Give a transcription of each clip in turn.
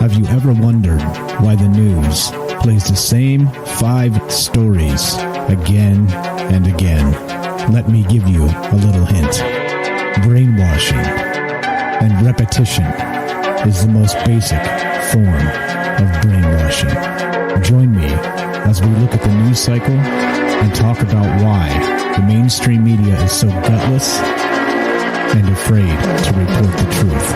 Have you ever wondered why the news plays the same 5 stories again and again? Let me give you a little hint. Brainwashing and repetition is the most basic form of brainwashing. Join me as we look at the news cycle and talk about why the mainstream media is so gutless and afraid to report the truth.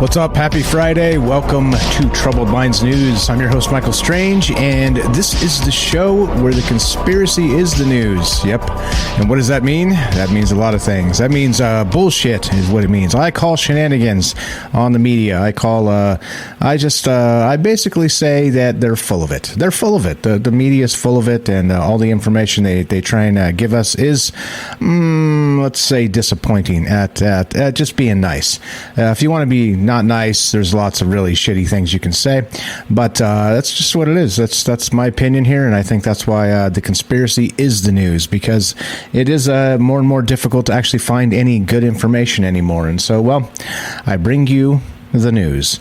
What's up? Happy Friday. Welcome to Troubled Minds News. I'm your host, Michael Strange, and this is the show where the conspiracy is the news. Yep. And what does that mean? That means a lot of things. That means bullshit is what it means. I call shenanigans on the media. I basically say that they're full of it. They're full of it. The media is full of it, and all the information they try and give us is, let's say, disappointing at just being nice. If you want to be not nice, there's lots of really shitty things you can say, but that's just what it is. That's my opinion here, and I think that's why the conspiracy is the news, because it is more and more difficult to actually find any good information anymore. And so, well, I bring you the news.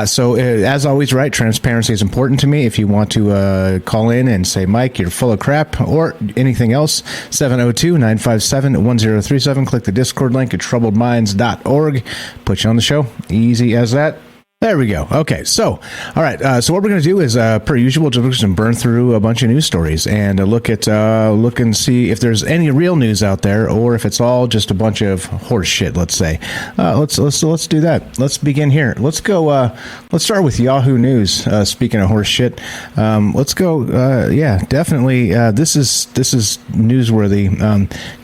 So as always, right, transparency is important to me. If you want to call in and say, Mike, you're full of crap, or anything else, 702-957-1037. Click the Discord link at troubledminds.org. Put you on the show. Easy as that. There we go. Okay, so, all right. So what we're going to do is, per usual, just burn through a bunch of news stories and look and see if there's any real news out there, or if it's all just a bunch of horse shit. Let's say. Let's do that. Let's begin here. Let's go. Let's start with Yahoo News. Speaking of horse shit, let's go. Yeah, definitely. This is newsworthy.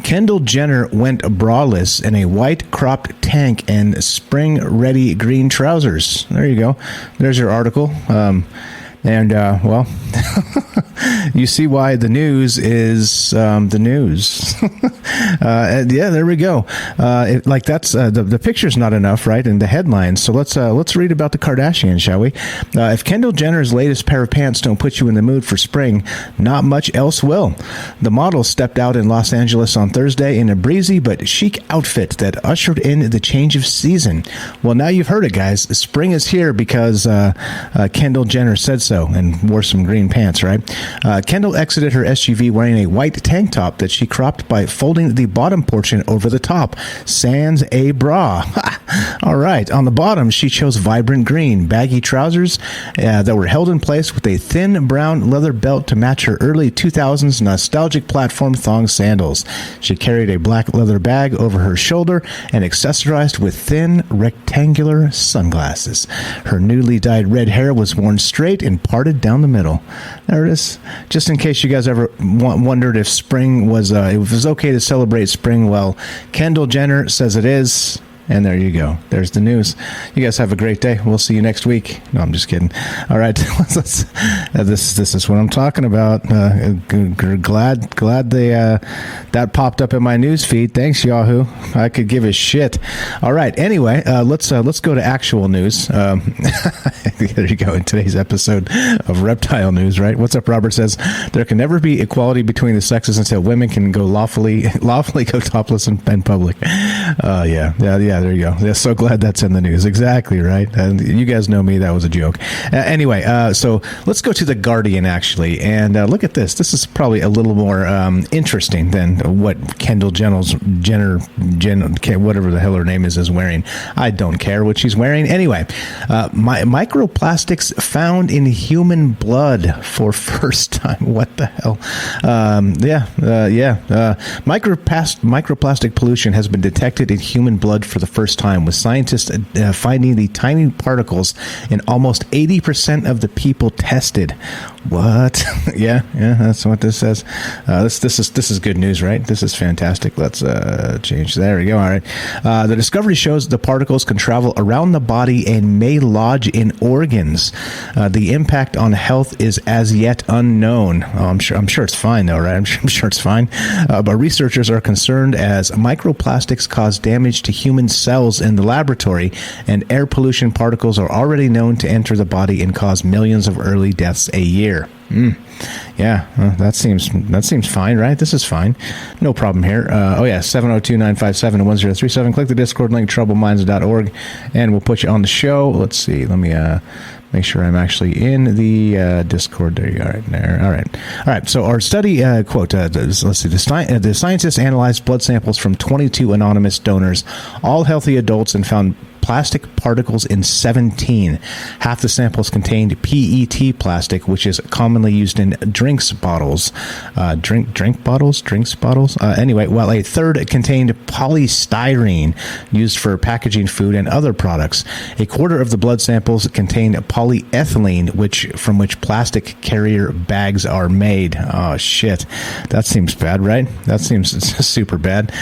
Kendall Jenner went braless in a white cropped tank and spring-ready green trousers. There you go. There's your article. Well, you see why the news is the news. Yeah, there we go. The picture's not enough, right? And the headlines. So let's read about the Kardashians, shall we? If Kendall Jenner's latest pair of pants don't put you in the mood for spring, not much else will. The model stepped out in Los Angeles on Thursday in a breezy but chic outfit that ushered in the change of season. Well, now you've heard it, guys. Spring is here because Kendall Jenner said so and wore some green pants, right? Kendall exited her SUV wearing a white tank top that she cropped by folding the bottom portion over the top, sans a bra. All right. On the bottom, she chose vibrant green, baggy trousers that were held in place with a thin brown leather belt to match her early 2000s nostalgic platform thong sandals. She carried a black leather bag over her shoulder and accessorized with thin, rectangular sunglasses. Her newly dyed red hair was worn straight and parted down the middle. There it is. Just in case you guys ever wondered if spring was, if it was okay to celebrate spring, well, Kendall Jenner says it is. And there you go. There's the news. You guys have a great day. We'll see you next week. No, I'm just kidding. All right. This is what I'm talking about. Glad they that popped up in my news feed. Thanks, Yahoo. I could give a shit. All right. Anyway, let's go to actual news. There you go. In today's episode of Reptile News, right? What's up, Robert says, there can never be equality between the sexes until women can go lawfully go topless in public. Yeah. There you go. Yeah, so glad that's in the news. Exactly, right? And you guys know me. That was a joke. Anyway, so let's go to The Guardian, actually, and look at this. This is probably a little more interesting than what Kendall Jenner, whatever the hell her name is wearing. I don't care what she's wearing. Anyway, microplastics found in human blood for first time. What the hell? Microplastic pollution has been detected in human blood for the first time, with scientists finding the tiny particles in almost 80% of the people tested. What? yeah, that's what this says. This is good news, right? This is fantastic. Let's change. There we go. All right. The discovery shows the particles can travel around the body and may lodge in organs. The impact on health is as yet unknown. I'm sure it's fine though, right? I'm sure it's fine. But researchers are concerned as microplastics cause damage to human cells in the laboratory, and air pollution particles are already known to enter the body and cause millions of early deaths a year. Yeah, that seems fine, right? This is fine. No problem here. 702-957-1037. Click the Discord link, troubleminds.org, and we'll put you on the show. Let's see. Let me make sure I'm actually in the Discord. There you are. There. All right. So our study, quote, let's see. The scientists analyzed blood samples from 22 anonymous donors, all healthy adults, and found plastic particles in 17. Half the samples contained PET plastic, which is commonly used in drinks bottles. Drinks bottles? Anyway, while a third contained polystyrene, used for packaging food and other products. A quarter of the blood samples contained polyethylene, from which plastic carrier bags are made. Oh, shit. That seems bad, right? That seems super bad.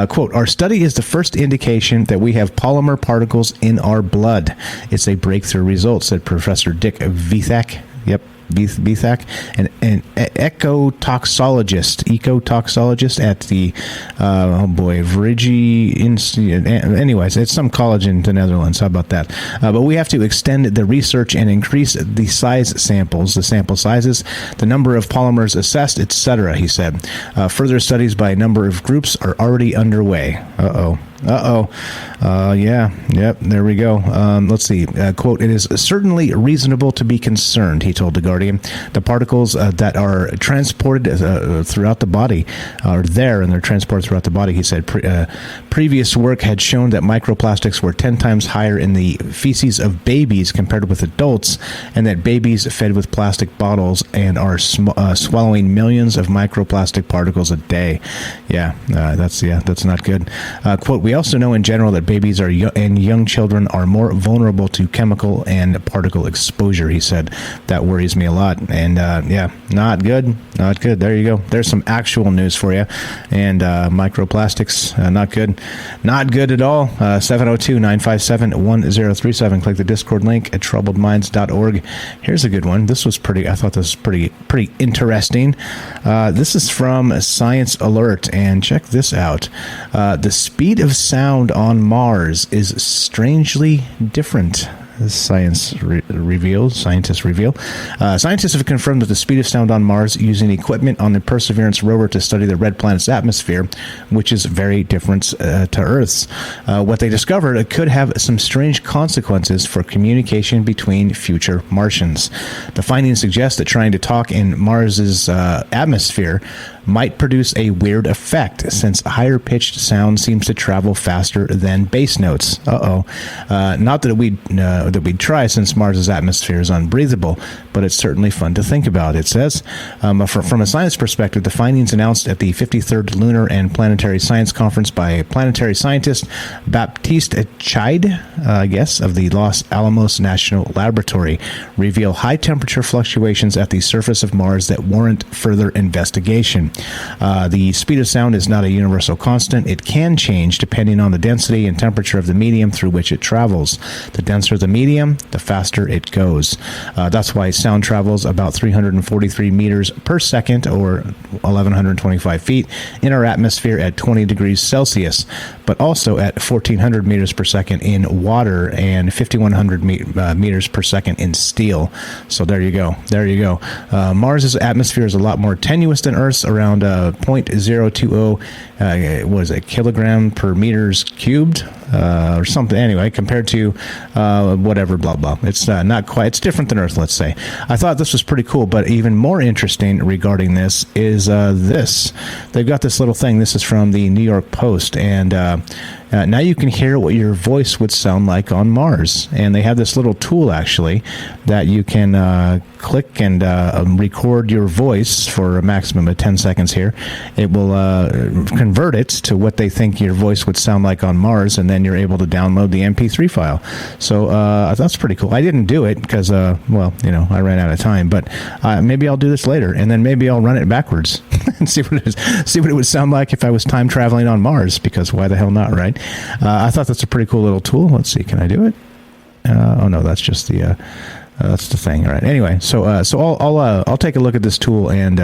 Quote, our study is the first indication that we have polymer particles in our blood. It's a breakthrough result, said Professor Dick Vithak. Yep. Vithak, an ecotoxologist at the Vrije Institute. Anyways, it's some college in the Netherlands. How about that? But we have to extend the research and increase the sample sizes, the number of polymers assessed, etc., he said. Further studies by a number of groups are already underway. Yeah. Yep. There we go. Let's see. Quote, it is certainly reasonable to be concerned, he told The Guardian. The particles that are transported throughout the body are there, and they're transported throughout the body, he said. Previous work had shown that microplastics were 10 times higher in the feces of babies compared with adults, and that babies fed with plastic bottles and are swallowing millions of microplastic particles a day. That's not good. Quote, we also know in general that babies and young children are more vulnerable to chemical and particle exposure, he said. That worries me a lot. And not good. Not good. There you go. There's some actual news for you. And microplastics, not good. Not good at all. 702-957-1037. Click the Discord link at troubledminds.org. Here's a good one. I thought this was pretty interesting. This is from Science Alert, and check this out. The speed of sound on Mars is strangely different. Scientists reveal. Scientists have confirmed that the speed of sound on Mars using equipment on the Perseverance rover to study the red planet's atmosphere, which is very different to Earth's. What they discovered could have some strange consequences for communication between future Martians. The findings suggest that trying to talk in Mars's atmosphere might produce a weird effect, since higher-pitched sound seems to travel faster than bass notes. Not that we'd try, since Mars's atmosphere is unbreathable, but it's certainly fun to think about, it says. From a science perspective, the findings announced at the 53rd Lunar and Planetary Science Conference by planetary scientist Baptiste Chide, of the Los Alamos National Laboratory, reveal high-temperature fluctuations at the surface of Mars that warrant further investigation. The speed of sound is not a universal constant. It can change depending on the density and temperature of the medium through which it travels. The denser the medium, the faster it goes. That's why sound travels about 343 meters per second, or 1,125 feet, in our atmosphere at 20 degrees Celsius, but also at 1,400 meters per second in water and 5,100 meters per second in steel. So there you go. Mars's atmosphere is a lot more tenuous than Earth's, around 0.020 kilogram per meters cubed, or something. Anyway, compared to whatever, blah blah. It's not quite. It's different than Earth, let's say. I thought this was pretty cool, but even more interesting regarding this is this. They've got this little thing. This is from the New York Post, and Now you can hear what your voice would sound like on Mars. And they have this little tool, actually, that you can click and record your voice for a maximum of 10 seconds here. It will convert it to what they think your voice would sound like on Mars, and then you're able to download the MP3 file. So that's pretty cool. I didn't do it because, I ran out of time. But maybe I'll do this later, and then maybe I'll run it backwards and see what it would sound like if I was time traveling on Mars, because why the hell not, right? I thought that's a pretty cool little tool. Let's see, can I do it? Oh no, that's just the that's the thing. All right. Anyway, so I'll take a look at this tool and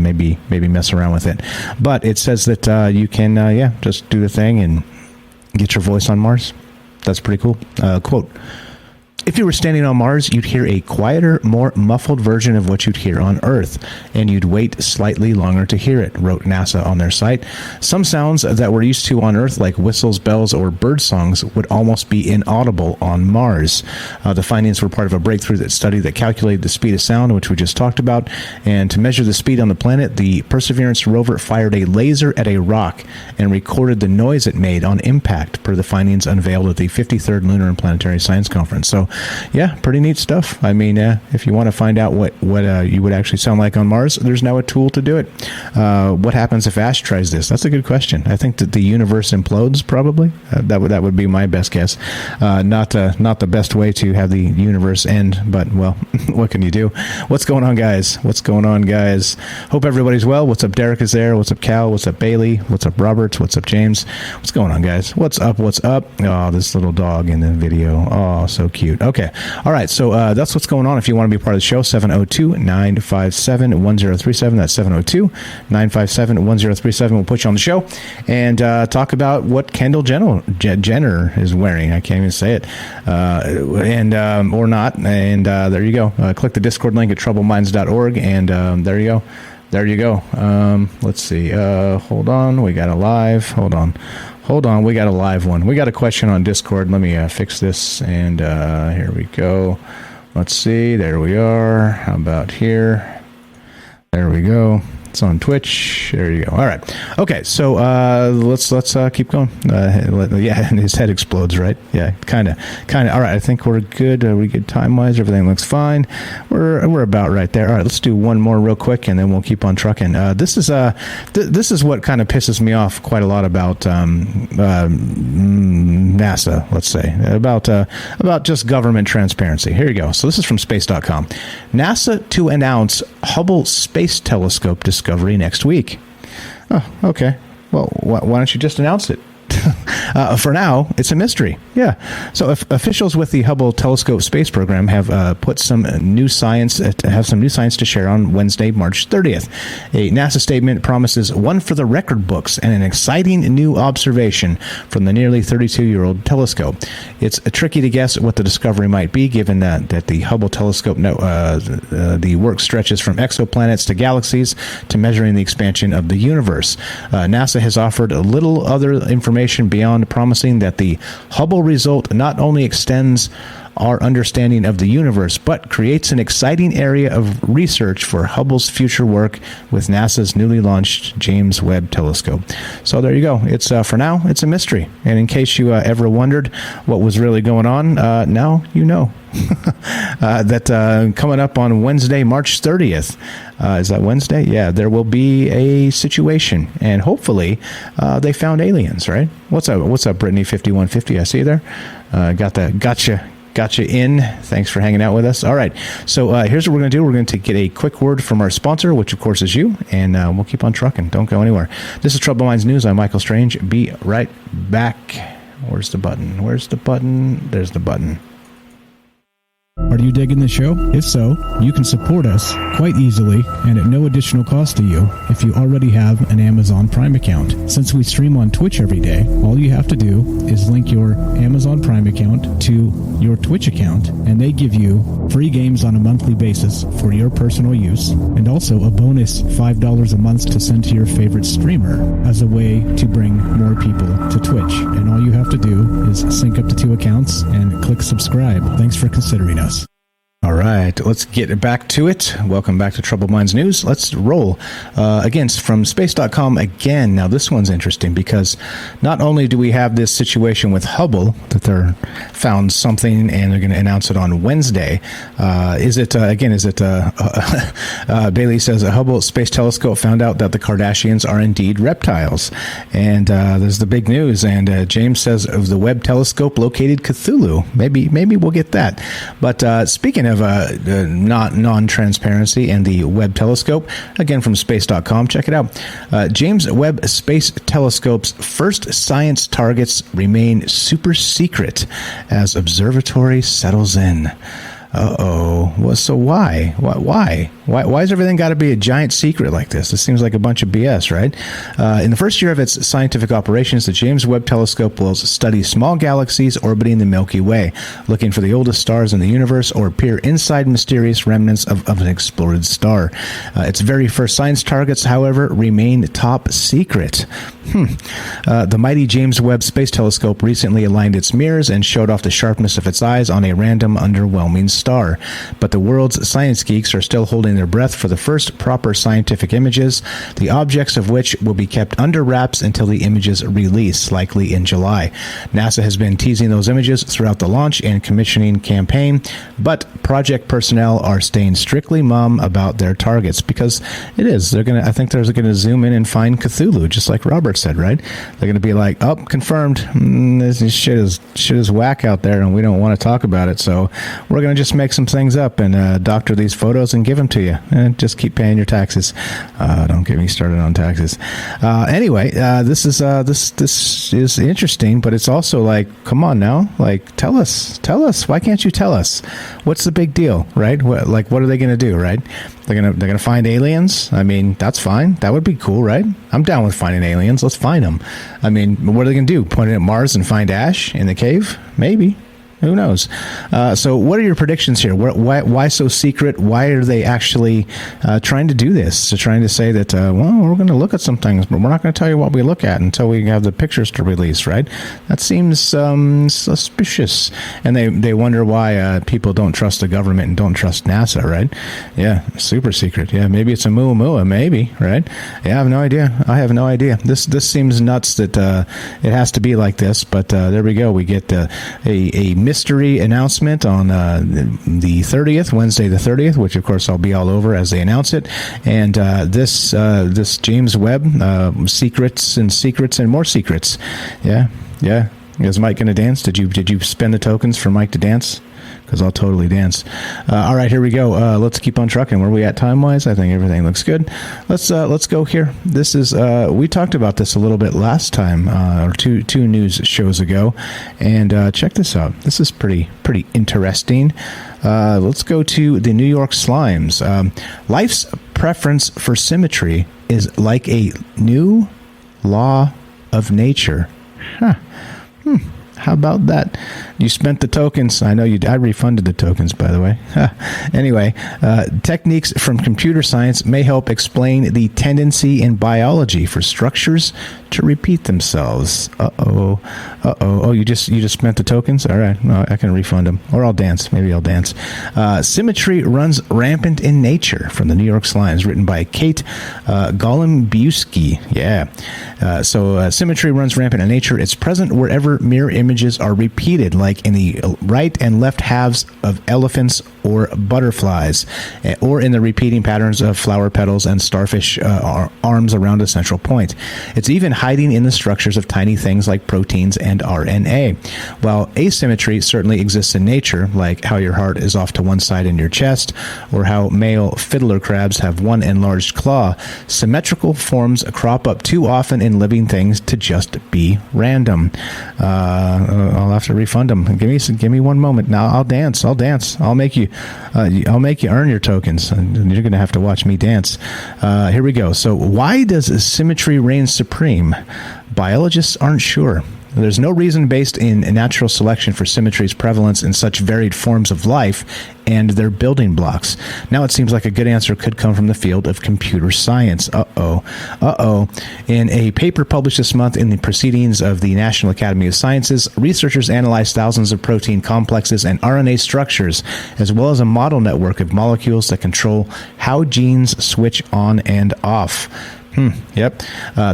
maybe mess around with it. But it says that you can just do the thing and get your voice on Mars. That's pretty cool. Quote: "If you were standing on Mars, you'd hear a quieter, more muffled version of what you'd hear on Earth, and you'd wait slightly longer to hear it," wrote NASA on their site. "Some sounds that we're used to on Earth, like whistles, bells, or bird songs, would almost be inaudible on Mars." The findings were part of a breakthrough study that calculated the speed of sound, which we just talked about. And to measure the speed on the planet, the Perseverance rover fired a laser at a rock and recorded the noise it made on impact, per the findings unveiled at the 53rd Lunar and Planetary Science Conference. So, yeah, pretty neat stuff. I mean, if you want to find out what you would actually sound like on Mars, there's now a tool to do it. What happens if Ash tries this? That's a good question. I think that the universe implodes, probably. That would be my best guess. Not the best way to have the universe end, but, well, what can you do? What's going on, guys? Hope everybody's well. What's up, Derek is there. What's up, Cal? What's up, Bailey? What's up, Roberts? What's up, James? What's going on, guys? What's up? Oh, this little dog in the video. Oh, so cute. Okay. All right. So that's what's going on. If you want to be part of the show, 702-957-1037. That's 702-957-1037. We'll put you on the show and talk about what Kendall Jenner is wearing. I can't even say it. Or not. And there you go. Click the Discord link at troubleminds.org, and there you go. Let's see. Hold on. We got a live. Hold on. We got a live one. We got a question on Discord. Let me fix this. And here we go. Let's see. There we are. How about here? There we go. It's on Twitch. There you go. All right. Okay. So let's keep going. And his head explodes, right? Yeah. Kind of. All right. I think we're good. Are we good time wise? Everything looks fine. We're about right there. All right. Let's do one more real quick, and then we'll keep on trucking. This is what kind of pisses me off quite a lot about NASA. Let's say about just government transparency. Here you go. So this is from space.com. NASA to announce Hubble Space Telescope discovery next week. Oh, okay. Well, why don't you just announce it? For now, it's a mystery. Yeah. So officials with the Hubble Telescope Space Program have put some new science to share on Wednesday, March 30th. A NASA statement promises one for the record books and an exciting new observation from the nearly 32-year-old telescope. It's tricky to guess what the discovery might be, given that the Hubble Telescope the work stretches from exoplanets to galaxies to measuring the expansion of the universe. NASA has offered a little other information beyond promising that the Hubble result not only extends our understanding of the universe, but creates an exciting area of research for Hubble's future work with NASA's newly launched James Webb Telescope. So there you go. It's for now, it's a mystery. And in case you ever wondered what was really going on, now you know. That coming up on Wednesday, March 30th. Is that Wednesday? Yeah, there will be a situation, and hopefully they found aliens, right? What's up, Brittany 5150? I see you there. Gotcha in. Thanks for hanging out with us. All right. So here's what we're going to do. We're going to get a quick word from our sponsor, which of course is you, and we'll keep on trucking. Don't go anywhere. This is Trouble Minds News. I'm Michael Strange. Be right back. Where's the button? There's the button. Are you digging the show? If so, you can support us quite easily and at no additional cost to you if you already have an Amazon Prime account. Since we stream on Twitch every day, all you have to do is link your Amazon Prime account to your Twitch account, and they give you free games on a monthly basis for your personal use, and also a bonus $5 a month to send to your favorite streamer as a way to bring more people to Twitch. And all you have to do is sync up to 2 accounts and click subscribe. Thanks for considering us. All right. right, let's get back to it. Welcome back to Troubled Minds News. Let's roll. Again, from space.com again. Now, this one's interesting because not only do we have this situation with Hubble, that they're found something and they're going to announce it on Wednesday. Bailey says a Hubble Space Telescope found out that the Kardashians are indeed reptiles. And there's the big news. And James says of the Webb telescope located Cthulhu. Maybe we'll get that. But speaking of not non-transparency and the Webb telescope, again from space.com, check it out. James Webb Space Telescope's first science targets remain super secret as observatory settles in. Uh-oh. Well, so why? Why has everything got to be a giant secret like this? This seems like a bunch of BS, right? In the first year of its scientific operations, the James Webb Telescope will study small galaxies orbiting the Milky Way, looking for the oldest stars in the universe or peer inside mysterious remnants of an exploded star. Its very first science targets, however, remain top secret. The mighty James Webb Space Telescope recently aligned its mirrors and showed off the sharpness of its eyes on a random, underwhelming star. But the world's science geeks are still holding their breath for the first proper scientific images, the objects of which will be kept under wraps until the images release, likely in July. NASA has been teasing those images throughout the launch and commissioning campaign, but project personnel are staying strictly mum about their targets because it is. I think they're going to zoom in and find Cthulhu, just like Robert said, right? They're going to be like, oh, confirmed. This shit is whack out there, and we don't want to talk about it. So we're going to just make some things up and doctor these photos and give them to you, and just keep paying your taxes. Don't get me started on taxes. Anyway, this is interesting, but it's also like, come on now, like tell us. Why can't you tell us? What's the big deal, right? What are they going to do, right? They're gonna find aliens. I mean, that's fine. That would be cool, right? I'm down with finding aliens. Let's find them. I mean, what are they gonna do? Point it at Mars and find Ash in the cave? Maybe. Who knows? So what are your predictions here? Why so secret? Why are they actually trying to do this? So trying to say that, we're going to look at some things, but we're not going to tell you what we look at until we have the pictures to release, right? That seems suspicious. And they wonder why people don't trust the government and don't trust NASA, right? Yeah, super secret. Yeah, maybe it's a muamua, maybe, right? Yeah, I have no idea. This seems nuts that it has to be like this, but there we go. We get a mystery announcement on the 30th, Wednesday the 30th, which of course I'll be all over as they announce it. And this James Webb, secrets and more secrets. Yeah. Is Mike going to dance? Did you spend the tokens for Mike to dance? Because I'll totally dance. All right, here we go. Let's keep on trucking. Where are we at time-wise? I think everything looks good. Let's go here. This is we talked about this a little bit last time, or two news shows ago, and check this out. This is pretty interesting. Let's go to the New York Slimes. Life's preference for symmetry is like a new law of nature. Huh. How about that? You spent the tokens. I know I refunded the tokens, by the way. Anyway, techniques from computer science may help explain the tendency in biology for structures to repeat themselves. Uh-oh. Oh, you just spent the tokens? All right. No, I can refund them. Or I'll dance. Maybe I'll dance. Symmetry runs rampant in nature, from the New York Slimes, written by Kate Golembiewski. Yeah. So symmetry runs rampant in nature. It's present wherever mirror images are repeated, like in the right and left halves of elephants or butterflies, or in the repeating patterns of flower petals and starfish arms around a central point. It's even hiding in the structures of tiny things like proteins and RNA. While asymmetry certainly exists in nature, like how your heart is off to one side in your chest, or how male fiddler crabs have one enlarged claw, symmetrical forms crop up too often in living things to just be random. I'll have to refund them. Give me 1 moment. Now I'll dance. I'll make you earn your tokens, and you're going to have to watch me dance. Here we go. So why does symmetry reign supreme? Biologists aren't sure. There's no reason based in natural selection for symmetry's prevalence in such varied forms of life and their building blocks. Now it seems like a good answer could come from the field of computer science. In a paper published this month in the Proceedings of the National Academy of Sciences, researchers analyzed thousands of protein complexes and RNA structures, as well as a model network of molecules that control how genes switch on and off. Yep.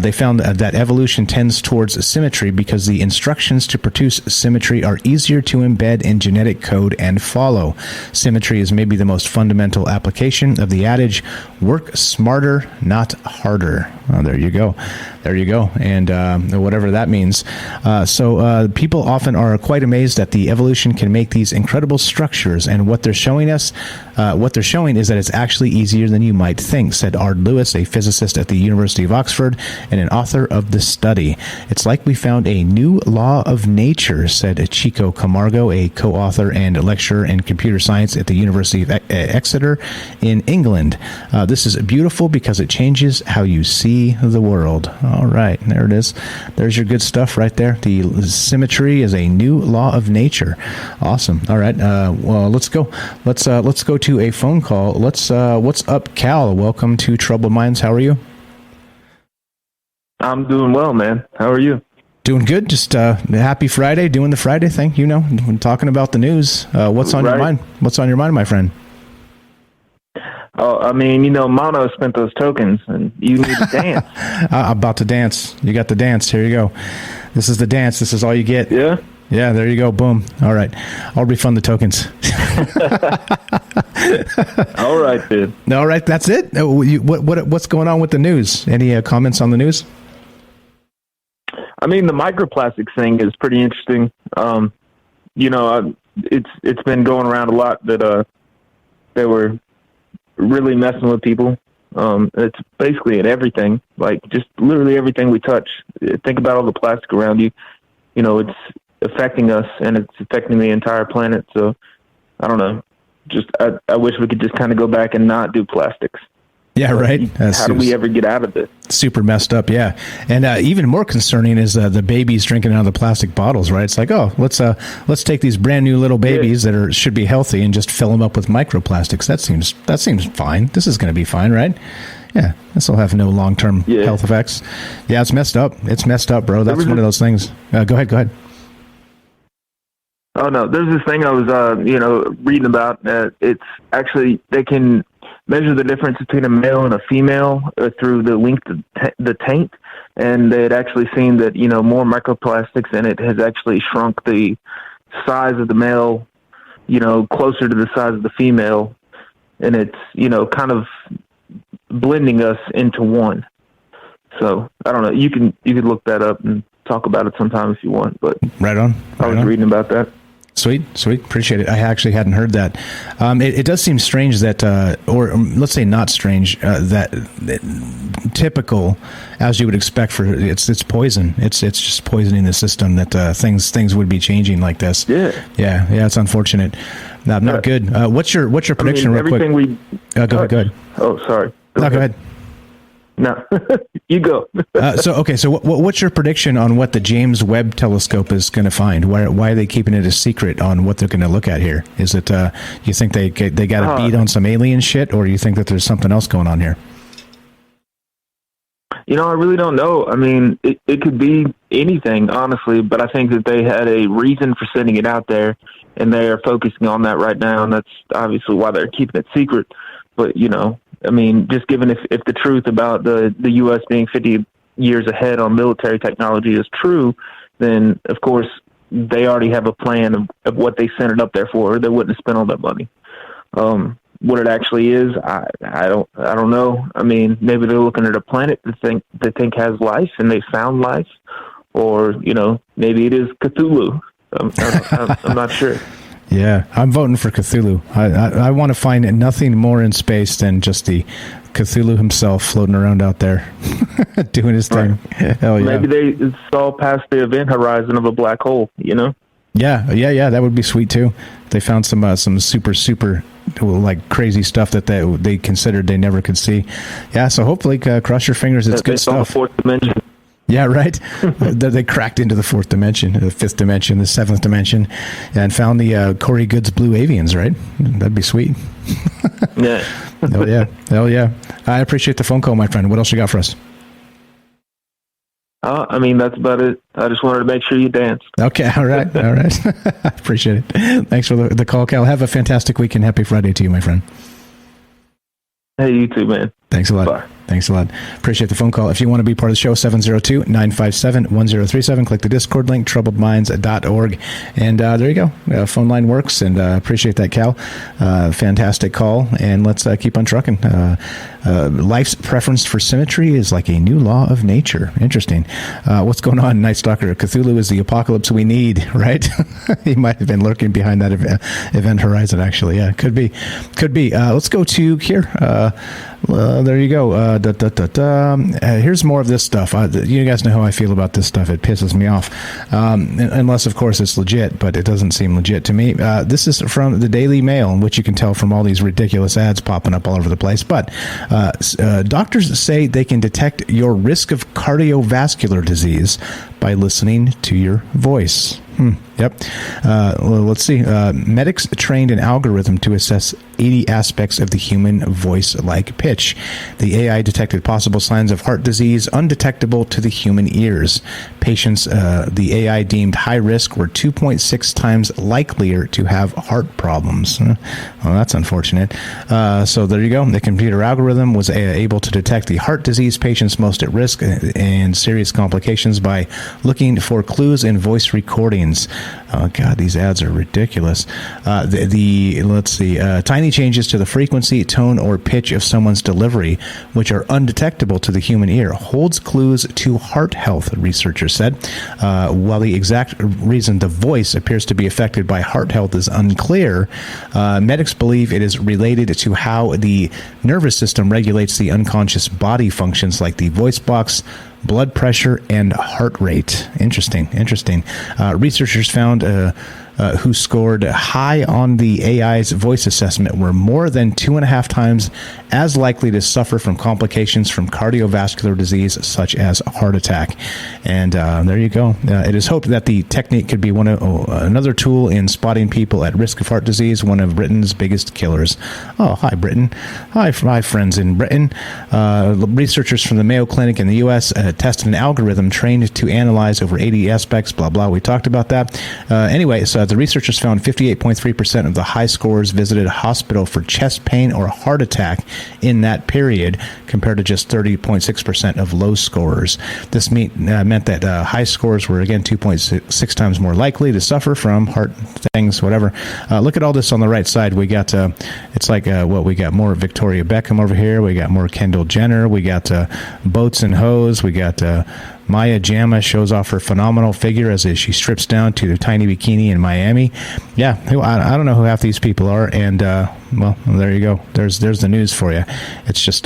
They found that evolution tends towards symmetry because the instructions to produce symmetry are easier to embed in genetic code and follow. Symmetry is maybe the most fundamental application of the adage, work smarter, not harder. Oh, there you go. There you go. And whatever that means. So people often are quite amazed that the evolution can make these incredible structures. And what they're showing us, what they're showing is that it's actually easier than you might think, said Ard Lewis, a physicist at the University of Oxford and an author of the study. It's like we found a new law of nature, said Chico Camargo, a co-author and lecturer in computer science at the University of Exeter in England. This is beautiful because it changes how you see the world. All right, there it is. There's your good stuff right there. The symmetry is a new law of nature. Awesome. All right. Well, let's go. Let's go to a phone call. What's up, Cal? Welcome to Troubled Minds. How are you? I'm doing well, man. How are you? Doing good. Just happy Friday, doing the Friday thing. You know, when talking about the news. What's on your mind? What's on your mind, my friend? Oh, I mean, you know, Mono spent those tokens, and you need to dance. I'm about to dance. You got the dance. Here you go. This is the dance. This is all you get. Yeah? Yeah, there you go. Boom. All right. I'll refund the tokens. All right, dude. All right. That's it? What's going on with the news? Any comments on the news? I mean, the microplastics thing is pretty interesting. You know, it's been going around a lot that they were really messing with people. It's basically in everything, like just literally everything we touch. Think about all the plastic around you. You know, it's affecting us, and it's affecting the entire planet. So, I don't know. I wish we could just kind of go back and not do plastics. Yeah, right. How do we ever get out of this? Super messed up, yeah. And even more concerning is the babies drinking out of the plastic bottles, right? It's like, oh, let's take these brand new little babies that should be healthy and just fill them up with microplastics. That seems fine. This is going to be fine, right? Yeah, this will have no long-term health effects. Yeah, it's messed up. It's messed up, bro. That's one of those things. Go ahead. Oh no, there's this thing I was reading about. It's actually they can measure the difference between a male and a female through the length of the taint, and they had actually seen that more microplastics in it has actually shrunk the size of the male, closer to the size of the female, and it's kind of blending us into one. So I don't know. You can look that up and talk about it sometime if you want. But right on. I was reading about that. Sweet. Appreciate it. I actually hadn't heard that. It does seem strange that, or let's say not strange, that typical, as you would expect for it's poison. It's just poisoning the system that things would be changing like this. Yeah. It's unfortunate. Not good. What's your prediction? Real quick. Go ahead. Oh, sorry. Go ahead. No, you go. So what's your prediction on what the James Webb telescope is going to find? Why are they keeping it a secret on what they're going to look at here? Is it you think they got a beat on some alien shit, or you think that there's something else going on here? I really don't know. I mean, it could be anything, honestly, but I think that they had a reason for sending it out there, and they are focusing on that right now, and that's obviously why they're keeping it secret. But, I mean, just given if the truth about the U.S. being 50 years ahead on military technology is true, then, of course, they already have a plan of what they sent it up there for. They wouldn't have spent all that money. What it actually is, I don't know. I mean, maybe they're looking at a planet that they think has life, and they found life. Or, maybe it is Cthulhu. I'm not sure. Yeah, I'm voting for Cthulhu. I want to find nothing more in space than just the Cthulhu himself floating around out there doing his thing. Right. Hell yeah. Maybe they saw past the event horizon of a black hole, Yeah, that would be sweet too. They found some super like crazy stuff that they considered they never could see. Yeah, so hopefully cross your fingers, it's good stuff. Fourth dimension. Yeah, right. They cracked into the fourth dimension, the fifth dimension, the seventh dimension, and found the Corey Goods blue avians, right? That'd be sweet. Yeah. Hell yeah. I appreciate the phone call, my friend. What else you got for us? I mean, that's about it. I just wanted to make sure you danced. Okay, all right. I appreciate it. Thanks for the call, Cal. Have a fantastic weekend. Happy Friday to you, my friend. Hey, you too, man. Thanks a lot. Bye. Thanks a lot. Appreciate the phone call. If you want to be part of the show, 702-957-1037. Click the Discord link, troubledminds.org. And there you go. Phone line works, and appreciate that, Cal. Fantastic call. And let's keep on trucking. Life's preference for symmetry is like a new law of nature. Interesting. What's going on, Night Stalker? Cthulhu is the apocalypse we need, right? He might have been lurking behind that event horizon, actually. Yeah, could be. Let's go to here. There you go. Here's more of this stuff. You guys know how I feel about this stuff. It pisses me off. Unless, of course, it's legit, but it doesn't seem legit to me. This is from the Daily Mail, which you can tell from all these ridiculous ads popping up all over the place. But doctors say they can detect your risk of cardiovascular disease by listening to your voice. Yep. Well, let's see. Medics trained an algorithm to assess 80 aspects of the human voice-like pitch. The AI detected possible signs of heart disease undetectable to the human ears. Patients the AI deemed high risk were 2.6 times likelier to have heart problems. Well, that's unfortunate. So there you go. The computer algorithm was able to detect the heart disease patients most at risk and serious complications by looking for clues in voice recordings. Oh God, these ads are ridiculous. Let's see. Tiny changes to the frequency, tone, or pitch of someone's delivery, which are undetectable to the human ear, holds clues to heart health, researchers said. While the exact reason the voice appears to be affected by heart health is unclear, medics believe it is related to how the nervous system regulates the unconscious body functions like the voice box, blood pressure, and heart rate. Interesting. Researchers found who scored high on the AI's voice assessment were more than 2.5 times as likely to suffer from complications from cardiovascular disease such as a heart attack. And there you go. It is hoped that the technique could be another tool in spotting people at risk of heart disease, one of Britain's biggest killers. Oh, hi, Britain. Hi, friends in Britain. Researchers from the Mayo Clinic in the U.S. Tested an algorithm trained to analyze over 80 aspects, blah, blah. We talked about that. Anyway, so the researchers found 58.3% of the high scores visited a hospital for chest pain or heart attack in that period, compared to just 30.6% of low scorers. This meant that high scores were, again, 2.6 times more likely to suffer from heart things, whatever. Look at all this on the right side. We got, it's like, we got more Victoria Beckham over here. We got more Kendall Jenner. We got boats and hoes. We got Maya Jama shows off her phenomenal figure as she strips down to the tiny bikini in Miami. Yeah, I don't know who half these people are, and well, there you go. There's the news for you. It's just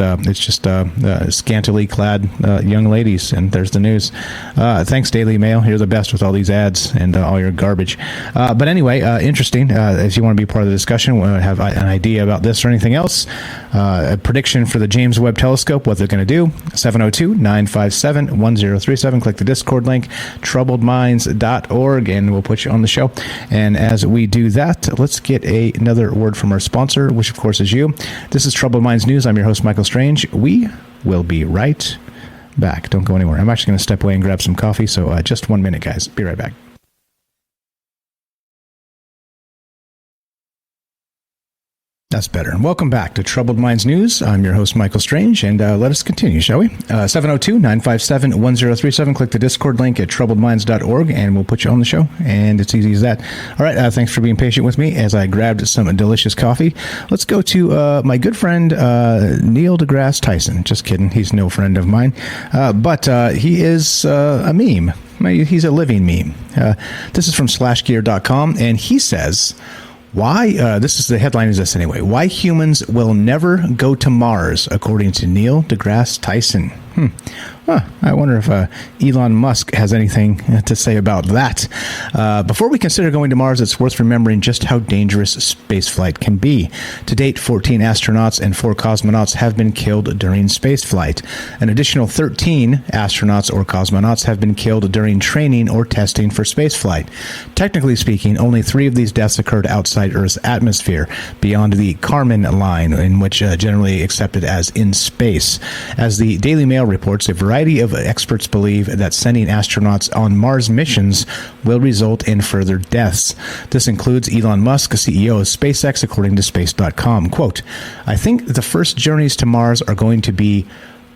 scantily clad young ladies, and there's the news. Thanks, Daily Mail. You're the best with all these ads and all your garbage. But anyway, interesting. If you want to be part of the discussion, have an idea about this or anything else, a prediction for the James Webb Telescope, what they're going to do, 702-957-1037. Click the Discord link, troubledminds.org, and we'll put you on the show. And as we do that, let's get another word from our sponsor, which of course is you. This is Troubled Minds News. I'm your host, Michael Strange. We will be right back. Don't go anywhere. I'm actually going to step away and grab some coffee, so just 1 minute, guys. Be right back. That's better. Welcome back to Troubled Minds News. I'm your host, Michael Strange, and let us continue, shall we? 702-957-1037. Click the Discord link at troubledminds.org, and we'll put you on the show, and it's easy as that. All right, thanks for being patient with me as I grabbed some delicious coffee. Let's go to my good friend, Neil deGrasse Tyson. Just kidding. He's no friend of mine, but he is a meme. He's a living meme. This is from slashgear.com, and he says... Why, this is the headline is this anyway, why humans will never go to Mars, according to Neil deGrasse Tyson. I wonder if Elon Musk has anything to say about that. Before we consider going to Mars, it's worth remembering just how dangerous spaceflight can be. To date, 14 astronauts and 4 cosmonauts have been killed during spaceflight. An additional 13 astronauts or cosmonauts have been killed during training or testing for spaceflight. Technically speaking, only 3 of these deaths occurred outside Earth's atmosphere, beyond the Kármán line, in which generally accepted as in space. As the Daily Mail reports, a variety of experts believe that sending astronauts on Mars missions will result in further deaths. This includes Elon Musk, CEO of SpaceX, according to Space.com. Quote, "I think the first journeys to Mars are going to be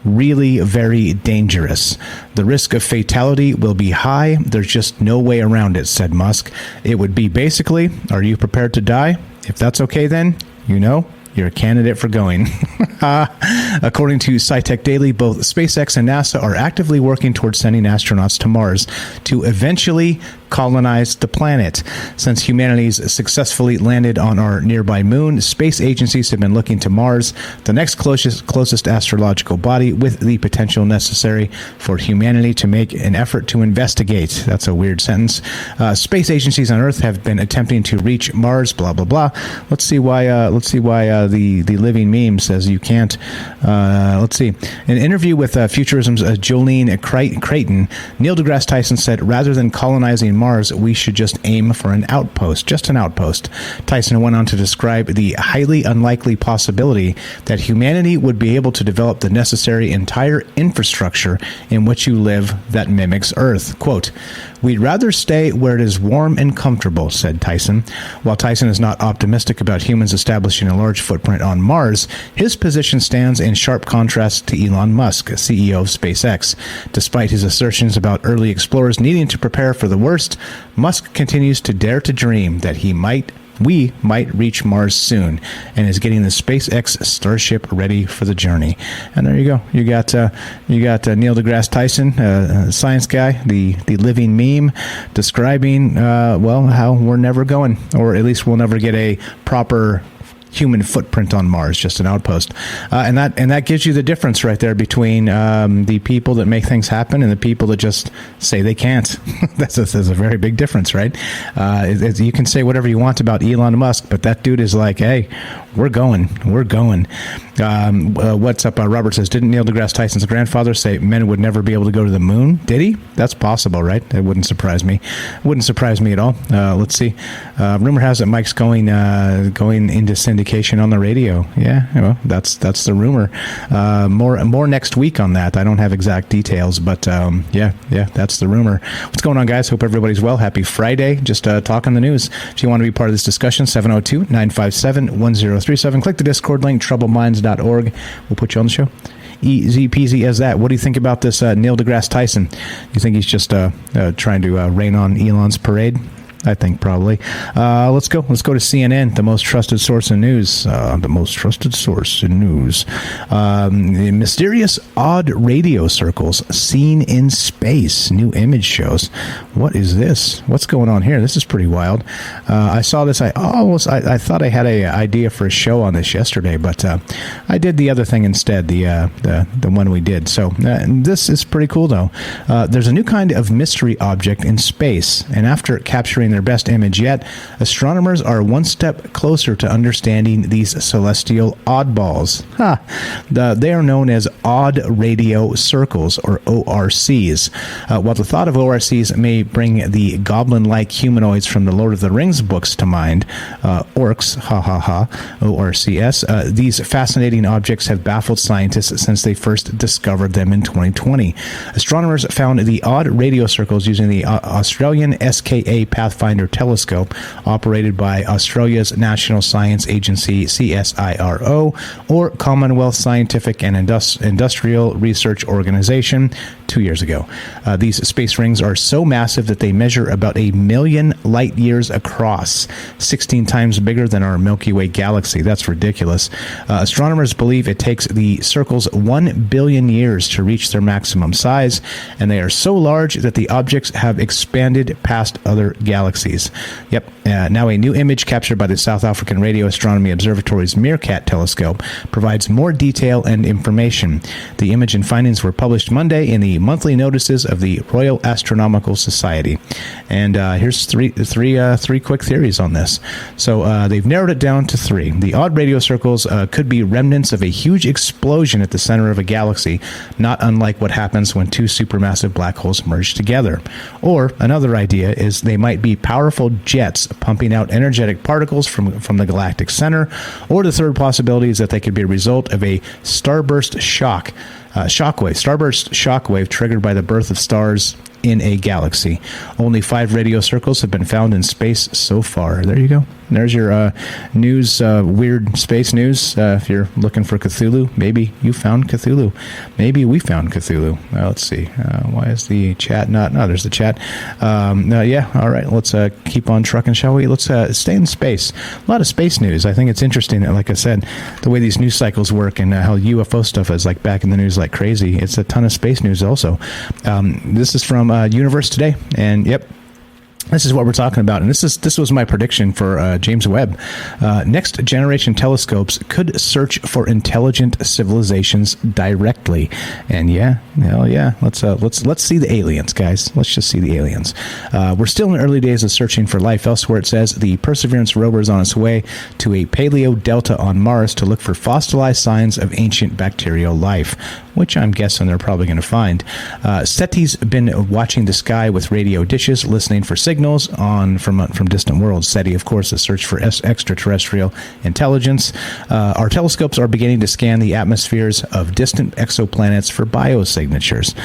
really very dangerous. The risk of fatality will be high. There's just no way around it," said Musk. "It would be basically, are you prepared to die? If that's okay, then, you're a candidate for going." According to SciTech Daily, both SpaceX and NASA are actively working towards sending astronauts to Mars to eventually colonize the planet. Since humanity's successfully landed on our nearby moon, space agencies have been looking to Mars, the next closest astrological body with the potential necessary for humanity to make an effort to investigate. That's a weird sentence. Space agencies on Earth have been attempting to reach Mars, blah, blah, blah. Let's see why the living meme says you can't. Let's see. In an interview with Futurism's Jolene Creighton, Neil deGrasse Tyson said, "Rather than colonizing Mars, we should just aim for an outpost, just an outpost." Tyson went on to describe the highly unlikely possibility that humanity would be able to develop the necessary entire infrastructure in which you live that mimics Earth. Quote, "We'd rather stay where it is warm and comfortable," said Tyson. While Tyson is not optimistic about humans establishing a large footprint on Mars, his position stands in sharp contrast to Elon Musk, CEO of SpaceX. Despite his assertions about early explorers needing to prepare for the worst, Musk continues to dare to dream that we might reach Mars soon, and is getting the SpaceX Starship ready for the journey. And there you go. You got Neil deGrasse Tyson, science guy, the living meme, describing how we're never going, or at least we'll never get a proper human footprint on Mars, just an outpost, and that gives you the difference right there between the people that make things happen and the people that just say they can't. That's a very big difference, right? You can say whatever you want about Elon Musk, but that dude is like, hey, we're going. What's up? Robert says, didn't Neil deGrasse Tyson's grandfather say men would never be able to go to the moon? Did he? That's possible, right? It wouldn't surprise me. Wouldn't surprise me at all. Let's see. Rumor has it Mike's going into syndication on the radio. Yeah, well, that's the rumor. More next week on that. I don't have exact details, but yeah, that's the rumor. What's going on, guys? Hope everybody's well. Happy Friday. Just talking the news. If you want to be part of this discussion, 702-957-1037. Click the Discord link, troubledminds.org. We'll put you on the show. Easy peasy as that. What do you think about this Neil deGrasse Tyson? You think he's just trying to rain on Elon's parade? I think probably. Let's go to CNN, the most trusted source in news. The mysterious odd radio circles seen in space. New image shows. What is this? What's going on here? This is pretty wild. I saw this. I thought I had an idea for a show on this yesterday, but I did the other thing instead. The one we did. So this is pretty cool, though. There's a new kind of mystery object in space, and after capturing their best image yet, astronomers are one step closer to understanding these celestial oddballs. They are known as odd radio circles, or ORCs. While the thought of ORCs may bring the goblin-like humanoids from the Lord of the Rings books to mind, orcs, ORCS, these fascinating objects have baffled scientists since they first discovered them in 2020. Astronomers found the odd radio circles using the Australian SKA Pathfinder telescope, operated by Australia's National Science Agency, CSIRO, or Commonwealth Scientific and Industrial Research Organization, 2 years ago. These space rings are so massive that they measure about 1 million light years across, 16 times bigger than our Milky Way galaxy. That's ridiculous. Astronomers believe it takes the circles 1 billion years to reach their maximum size, and they are so large that the objects have expanded past other galaxies. galaxies. Yep. Now a new image captured by the South African Radio Astronomy Observatory's Meerkat telescope provides more detail and information. The image and findings were published Monday in the monthly notices of the Royal Astronomical Society. And here's three quick theories on this. So they've narrowed it down to three. The odd radio circles could be remnants of a huge explosion at the center of a galaxy, not unlike what happens when two supermassive black holes merge together. Or another idea is they might be powerful jets pumping out energetic particles from the galactic center. Or the third possibility is that they could be a result of a starburst shockwave triggered by the birth of stars in a galaxy. Only 5 radio circles have been found in space so far. There you go. There's your news, weird space news. If you're looking for Cthulhu, maybe you found Cthulhu. Maybe we found Cthulhu. Let's see. Why is the chat not? No, there's the chat. Yeah, all right. Let's keep on trucking, shall we? Let's stay in space. A lot of space news. I think it's interesting that, like I said, the way these news cycles work and how UFO stuff is like back in the news like crazy. It's a ton of space news also. This is from Universe Today, and yep. This is what we're talking about, and this was my prediction for James Webb. Next generation telescopes could search for intelligent civilizations directly, and hell yeah, let's see the aliens, guys. Let's just see the aliens. We're still in the early days of searching for life elsewhere. It says the Perseverance rover is on its way to a paleo delta on Mars to look for fossilized signs of ancient bacterial life, which I'm guessing they're probably going to find. SETI's been watching the sky with radio dishes, listening for signals from distant worlds. SETI, of course, is search for extraterrestrial intelligence. Our telescopes are beginning to scan the atmospheres of distant exoplanets for biosignatures.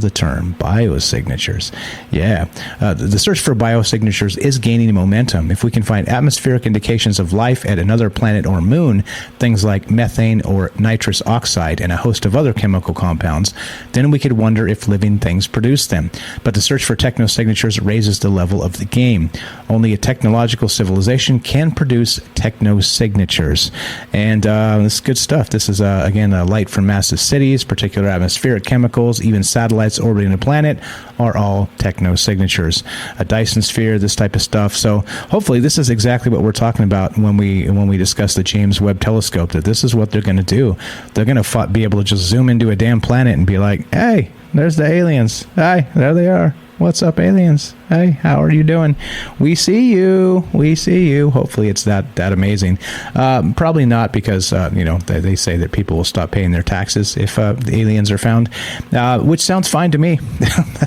The term biosignatures. Yeah. The search for biosignatures is gaining momentum. If we can find atmospheric indications of life at another planet or moon, things like methane or nitrous oxide and a host of other chemical compounds, then we could wonder if living things produce them. But the search for technosignatures raises the level of the game. Only a technological civilization can produce technosignatures. And this is good stuff. This is, again, light from massive cities, particular atmospheric chemicals, even satellites orbiting a planet are all technosignatures. A Dyson sphere, this type of stuff. So hopefully this is exactly what we're talking about when we discuss the James Webb telescope, that this is what they're going to do. They're going to be able to just zoom into a damn planet and be like, hey, there's the aliens. Hi, there they are. What's up, aliens? Hey, how are you doing? We see you. We see you. Hopefully it's that amazing. Probably not, because, they say that people will stop paying their taxes if the aliens are found, which sounds fine to me.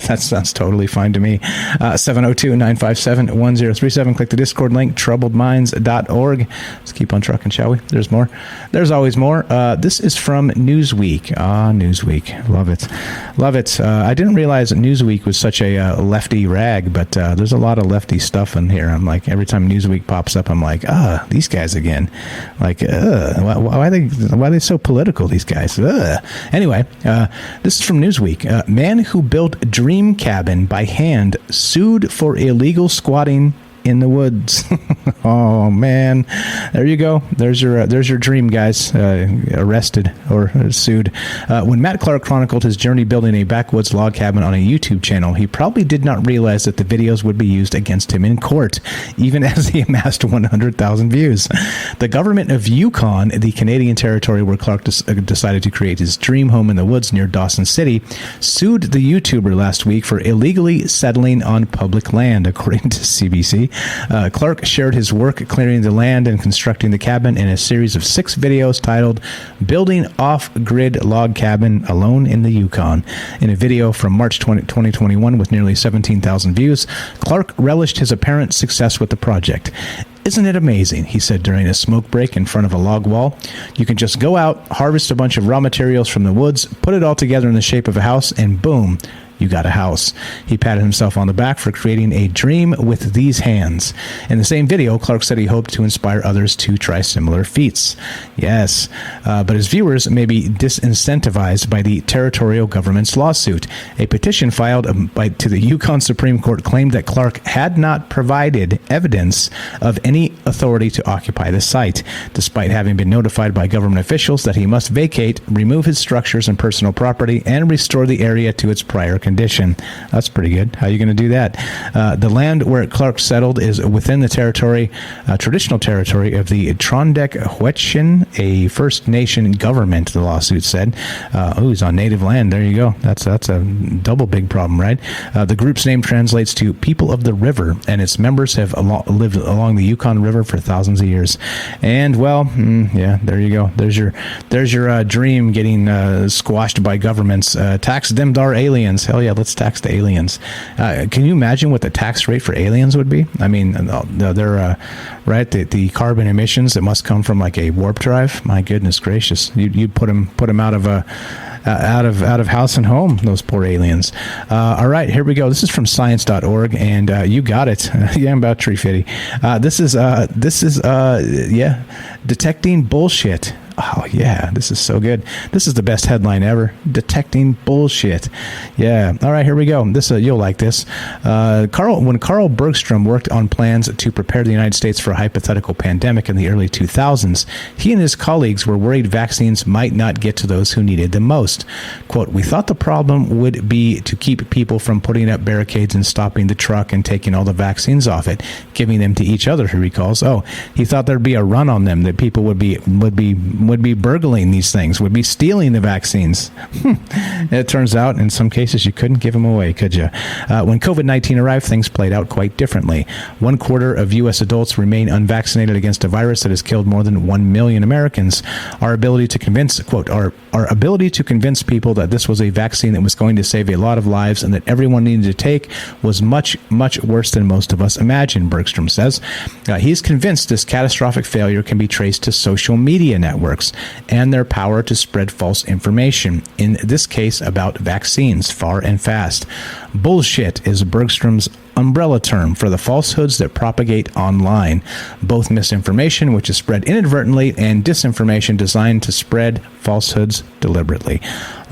That sounds totally fine to me. 702-957-1037. Click the Discord link, troubledminds.org. Let's keep on trucking, shall we? There's more. There's always more. This is from Newsweek. Newsweek. Love it. Love it. I didn't realize that Newsweek was such a lefty rag, but there's a lot of lefty stuff in here. I'm like, every time Newsweek pops up, I'm like, these guys again. Like, why are they so political, these guys? Anyway, this is from Newsweek. Man who built dream cabin by hand sued for illegal squatting in the woods. Oh man, there you go. There's your dream, guys. Arrested or sued. When Matt Clark chronicled his journey building a backwoods log cabin on a YouTube channel, he probably did not realize that the videos would be used against him in court, even as he amassed 100,000 views. The government of Yukon, the Canadian territory where Clark decided to create his dream home in the woods near Dawson City, sued the YouTuber last week for illegally settling on public land, according to CBC. Clark shared his work clearing the land and constructing the cabin in a series of 6 videos titled Building Off-Grid Log Cabin Alone in the Yukon. In a video from March 2021 with nearly 17,000 views, Clark relished his apparent success with the project. Isn't it amazing, he said during a smoke break in front of a log wall. You can just go out, harvest a bunch of raw materials from the woods, put it all together in the shape of a house, and boom, you got a house. He patted himself on the back for creating a dream with these hands. In the same video, Clark said he hoped to inspire others to try similar feats. Yes, but his viewers may be disincentivized by the territorial government's lawsuit. A petition filed to the Yukon Supreme Court claimed that Clark had not provided evidence of any authority to occupy the site, despite having been notified by government officials that he must vacate, remove his structures and personal property, and restore the area to its prior condition. That's pretty good. How are you going to do that? The land where Clark settled is within the territory, traditional territory of the Trondek-Huetchen, a First Nation government, the lawsuit said. He's on native land. There you go. That's a double big problem, right? The group's name translates to People of the River, and its members have lived along the Yukon River for thousands of years. And, well, there you go. There's your dream getting squashed by governments. Tax them dar aliens. Hell yeah, let's tax the aliens. Can you imagine what the tax rate for aliens would be? I mean, they're right. The carbon emissions that must come from like a warp drive. My goodness gracious, you'd put them out of out of house and home, those poor aliens. All right, here we go. This is from science.org, and you got it. Yeah, I'm about tree fitty. This is detecting bullshit. Oh, yeah, this is so good. This is the best headline ever. Detecting bullshit. Yeah. All right, here we go. This you'll like this. When Carl Bergstrom worked on plans to prepare the United States for a hypothetical pandemic in the early 2000s, he and his colleagues were worried vaccines might not get to those who needed them most. Quote, "We thought the problem would be to keep people from putting up barricades and stopping the truck and taking all the vaccines off it, giving them to each other," he recalls. Oh, he thought there'd be a run on them, that people would be burgling these things, would be stealing the vaccines. It turns out in some cases you couldn't give them away, could you? When COVID-19 arrived, things played out quite differently. 1/4 of U.S. adults remain unvaccinated against a virus that has killed more than 1 million Americans. Our ability to convince, quote, our ability to convince people that this was a vaccine that was going to save a lot of lives and that everyone needed to take was much, much worse than most of us imagined, Bergstrom says. He's convinced this catastrophic failure can be traced to social media networks and their power to spread false information, in this case about vaccines, far and fast. Bullshit is Bergstrom's umbrella term for the falsehoods that propagate online, both misinformation, which is spread inadvertently, and disinformation designed to spread falsehoods deliberately.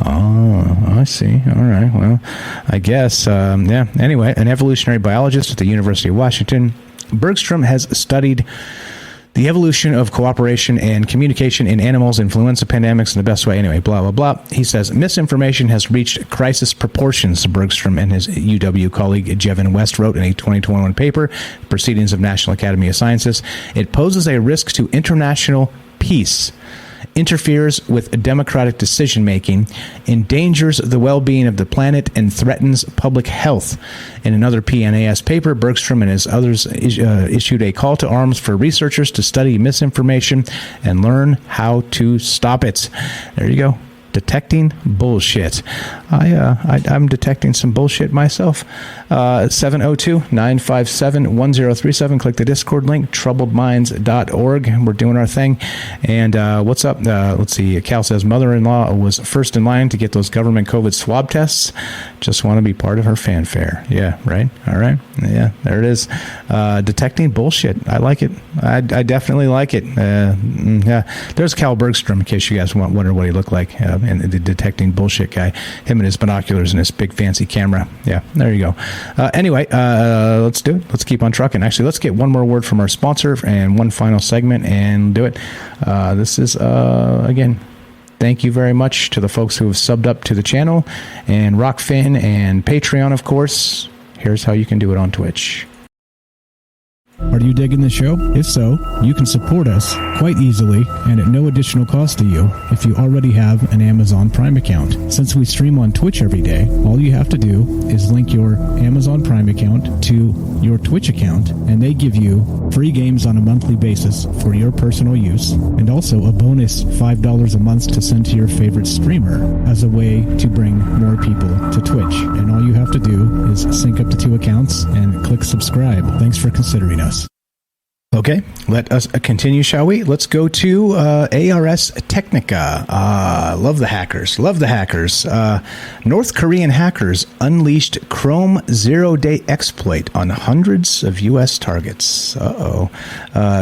Oh, I see. All right. Well, I guess, Anyway, an evolutionary biologist at the University of Washington, Bergstrom has studied the evolution of cooperation and communication in animals, influenza pandemics in the best way. Anyway, blah, blah, blah. He says, misinformation has reached crisis proportions, Bergstrom and his UW colleague Jevin West wrote in a 2021 paper, Proceedings of National Academy of Sciences. It poses a risk to international peace, interferes with democratic decision-making, endangers the well-being of the planet, and threatens public health. In another PNAS paper, Bergstrom and his others issued a call to arms for researchers to study misinformation and learn how to stop it. There you go. Detecting bullshit. I'm detecting some bullshit myself. 702-957-1037. Click the Discord link, troubledminds.org. We're doing our thing. And what's up? Let's see. Cal says, mother-in-law was first in line to get those government COVID swab tests. Just want to be part of her fanfare. Yeah, right? All right. Yeah, there it is. Detecting bullshit. I like it. I definitely like it. Yeah. There's Cal Bergstrom, in case you guys wonder what he looked like. And the detecting bullshit guy, him and his binoculars and his big fancy camera. Yeah, there you go. Anyway, let's do it. Let's keep on trucking. Actually, let's get one more word from our sponsor and one final segment and do it. This is, again, thank you very much to the folks who have subbed up to the channel and Rockfin and Patreon, of course. Here's how you can do it on Twitch. Are you digging the show? If so, you can support us quite easily and at no additional cost to you if you already have an Amazon Prime account. Since we stream on Twitch every day, all you have to do is link your Amazon Prime account to your Twitch account, and they give you free games on a monthly basis for your personal use, and also a bonus $5 a month to send to your favorite streamer as a way to bring more people to Twitch. And all you have to do is sync up to 2 accounts and click subscribe. Thanks for considering us. Okay, let us continue, shall we? Let's go to ARS Technica. Love the hackers. Love the hackers. North Korean hackers unleashed Chrome zero-day exploit on hundreds of U.S. targets.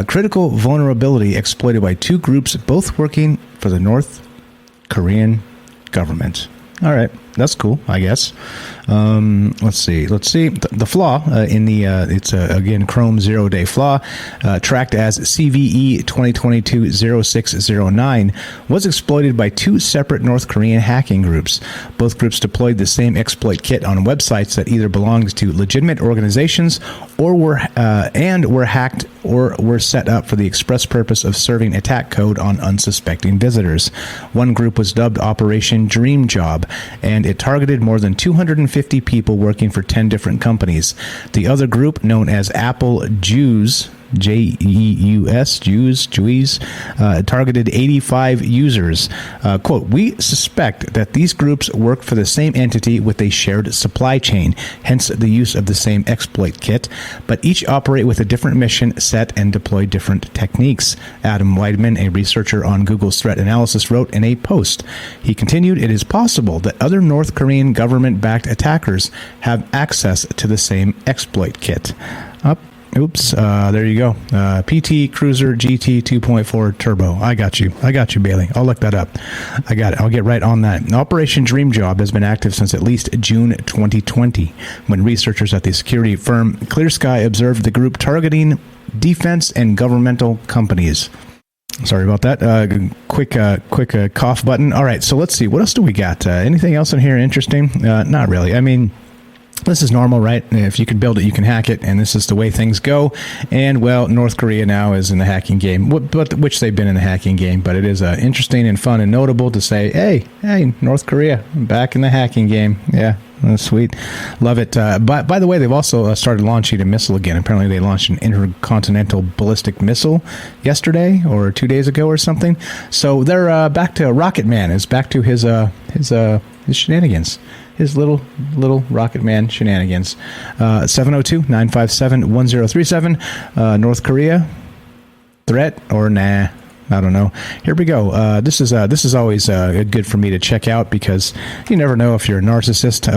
Critical vulnerability exploited by 2 groups, both working for the North Korean government. All right. That's cool, I guess. Let's see. The flaw in the it's again Chrome 0-day flaw, tracked as CVE 2022-0609, was exploited by two separate North Korean hacking groups. Both groups deployed the same exploit kit on websites that either belonged to legitimate organizations or were hacked or were set up for the express purpose of serving attack code on unsuspecting visitors. One group was dubbed Operation Dream Job, and it targeted more than 250 people working for 10 different companies. The other group, known as Apple Jews, Jews, targeted 85 users. Quote, we suspect that these groups work for the same entity with a shared supply chain, hence the use of the same exploit kit, but each operate with a different mission set and deploy different techniques. Adam Weidman, a researcher on Google's threat analysis, wrote in a post. He continued, it is possible that other North Korean government-backed attackers have access to the same exploit kit. Oops, there you go. PT Cruiser GT 2.4 Turbo. I got you, Bailey. I'll look that up. I got it. I'll get right on that. Operation Dream Job has been active since at least June 2020, when researchers at the security firm Clear Sky observed the group targeting defense and governmental companies. Sorry about that. Quick cough button. All right, so let's see. What else do we got? Anything else in here interesting? Not really. I mean, this is normal, right? If you can build it, you can hack it, and this is the way things go. And, well, North Korea now is in the hacking game, which they've been in the hacking game, but it is interesting and fun and notable to say, hey, North Korea, back in the hacking game. Yeah, that's sweet. Love it. By the way, they've also started launching a missile again. Apparently, they launched an intercontinental ballistic missile yesterday or 2 days ago or something. So they're back to Rocket Man. Is back to his shenanigans. His little Rocket Man shenanigans. 702-957-1037. North Korea threat or nah? I don't know. Here we go. This is always good for me to check out because you never know if you're a narcissist.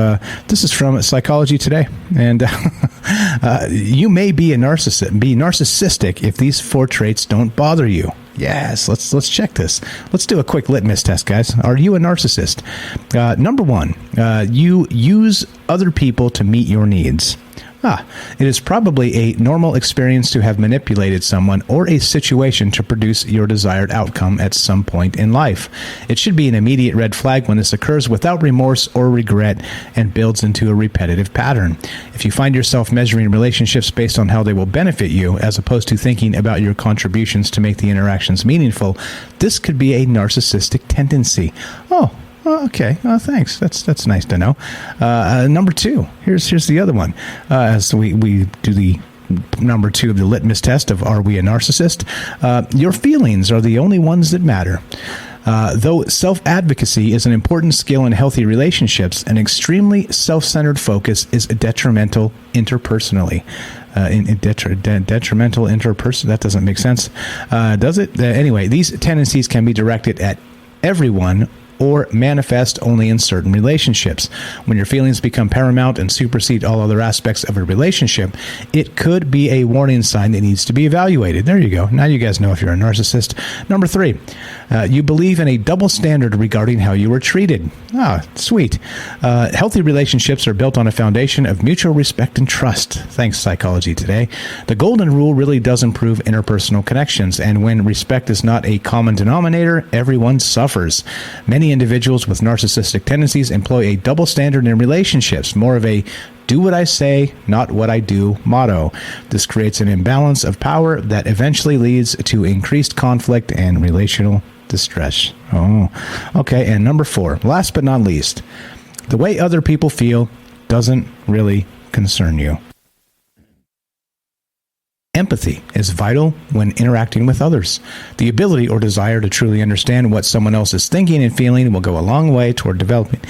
This is from Psychology Today, and you may be narcissistic if these 4 traits don't bother you. Yes, let's check this. Let's do a quick litmus test, guys. Are you a narcissist? Number 1, you use other people to meet your needs. It is probably a normal experience to have manipulated someone or a situation to produce your desired outcome at some point in life. It should be an immediate red flag when this occurs without remorse or regret and builds into a repetitive pattern. If you find yourself measuring relationships based on how they will benefit you, as opposed to thinking about your contributions to make the interactions meaningful, this could be a narcissistic tendency. Okay. Thanks. That's nice to know. Number 2. Here's the other one. As we do the number 2 of the litmus test of are we a narcissist? Your feelings are the only ones that matter. Though self-advocacy is an important skill in healthy relationships, an extremely self-centered focus is detrimental interpersonally. Detrimental interpersonal. That doesn't make sense, does it? Anyway, these tendencies can be directed at everyone or manifest only in certain relationships. When your feelings become paramount and supersede all other aspects of a relationship, it could be a warning sign that needs to be evaluated. There you go. Now you guys know if you're a narcissist. Number 3, you believe in a double standard regarding how you were treated. Sweet. Healthy relationships are built on a foundation of mutual respect and trust. Thanks, Psychology Today. The golden rule really does improve interpersonal connections, and when respect is not a common denominator, everyone suffers. Many individuals with narcissistic tendencies employ a double standard in relationships, more of a do what I say, not what I do motto. This creates an imbalance of power that eventually leads to increased conflict and relational distress. Okay. And number 4, last but not least, the way other people feel doesn't really concern you. Empathy is vital when interacting with others. The ability or desire to truly understand what someone else is thinking and feeling will go a long way toward developing.